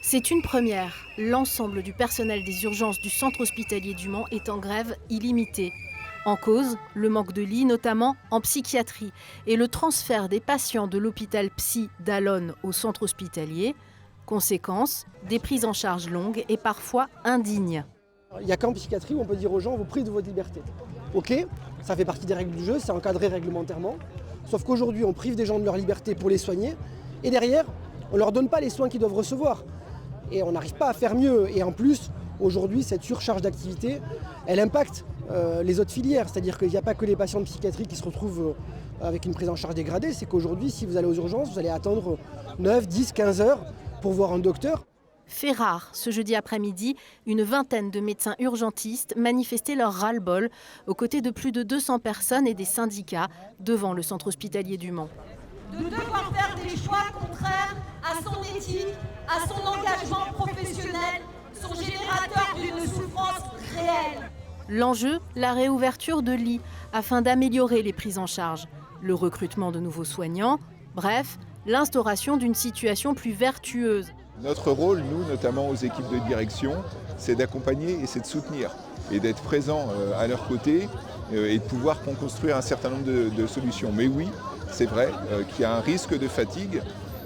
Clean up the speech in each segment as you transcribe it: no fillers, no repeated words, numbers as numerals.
C'est une première. L'ensemble du personnel des urgences du centre hospitalier du Mans est en grève illimitée. En cause, le manque de lits, notamment en psychiatrie, et le transfert des patients de l'hôpital psy d'Allonne au centre hospitalier. Conséquence, des prises en charge longues et parfois indignes. Il n'y a qu'en psychiatrie où on peut dire aux gens, vous privez de votre liberté. Ok, ça fait partie des règles du jeu, c'est encadré réglementairement. Sauf qu'aujourd'hui, on prive des gens de leur liberté pour les soigner. Et derrière, on ne leur donne pas les soins qu'ils doivent recevoir. Et on n'arrive pas à faire mieux. Et en plus, aujourd'hui, cette surcharge d'activité, elle impacte les autres filières. C'est-à-dire qu'il n'y a pas que les patients de psychiatrie qui se retrouvent avec une prise en charge dégradée. C'est qu'aujourd'hui, si vous allez aux urgences, vous allez attendre 9, 10, 15 heures pour voir un docteur. Fait rare, ce jeudi après-midi, une vingtaine de médecins urgentistes manifestaient leur ras-le-bol aux côtés de plus de 200 personnes et des syndicats devant le centre hospitalier du Mans. De devoir faire des choix contraires à son éthique, à son engagement professionnel, sont générateurs d'une souffrance réelle. L'enjeu, la réouverture de lits afin d'améliorer les prises en charge, le recrutement de nouveaux soignants, bref, l'instauration d'une situation plus vertueuse. Notre rôle, nous, notamment aux équipes de direction, c'est d'accompagner et c'est de soutenir et d'être présent à leur côté et de pouvoir construire un certain nombre de solutions. Mais oui, c'est vrai qu'il y a un risque de fatigue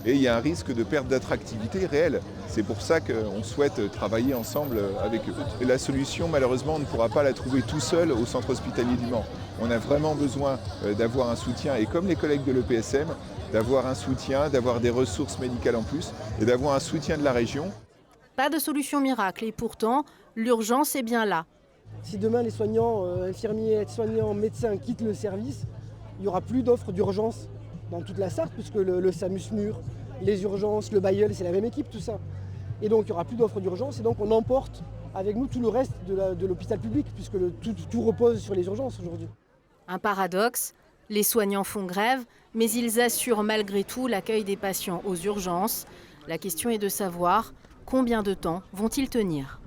et il y a un risque de perte d'attractivité réelle. C'est pour ça qu'on souhaite travailler ensemble avec eux. Et la solution, malheureusement, on ne pourra pas la trouver tout seul au centre hospitalier du Mans. On a vraiment besoin d'avoir un soutien, et comme les collègues de l'EPSM, d'avoir un soutien, d'avoir des ressources médicales en plus et d'avoir un soutien de la région. Pas de solution miracle et pourtant, l'urgence est bien là. Si demain les soignants, infirmiers, aides-soignants, médecins quittent le service, il n'y aura plus d'offres d'urgence dans toute la Sarthe, puisque le SAMUS Mur, les urgences, le Bailleul, c'est la même équipe, tout ça. Et donc il n'y aura plus d'offres d'urgence et donc on emporte avec nous tout le reste de l'hôpital public, puisque tout repose sur les urgences aujourd'hui. Un paradoxe, les soignants font grève, mais ils assurent malgré tout l'accueil des patients aux urgences. La question est de savoir combien de temps vont-ils tenir.